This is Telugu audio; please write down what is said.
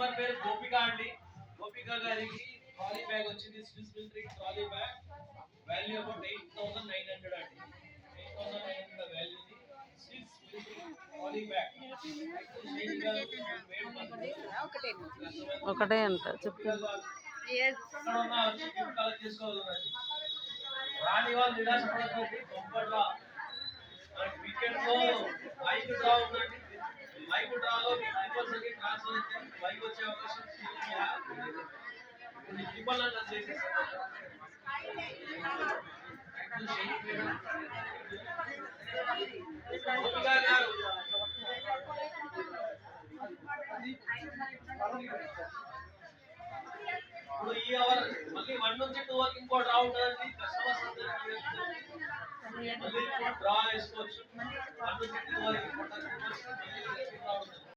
కస్టమర్ పేరు గోపిక అండి. గోపిక గారికి ట్రాలీ బ్యాగ్ వచ్చింది, Swiss military trolley bag, value about 8,900 అండి. 8,900 వాల్యూ ఇది స్విస్ మిలిటరీ ట్రాలీ బ్యాగ్. ఒకటే అంట చెప్పు. రాని వాళ్ళు నిరాశపడకండి. బొమ్మడ్రా వీకెండ్ లో బైక్ డ్రా ఉందండి. బైక్ డ్రాలో మీకు కంపల్సరీ ట్రాన్స్ఫర్ అయితే బైక్ వచ్చే అవకాశం ఇవ్వాలని చేసేసారు. ఇప్పుడు ఈ అవర్ మళ్ళీ 1 నుంచి 2 వరకు ఇంకో డ్రా ఉంటుందండి. కస్టమర్స్ మళ్ళీ డ్రా వేసుకోవచ్చు. 1 నుంచి 2 వరకు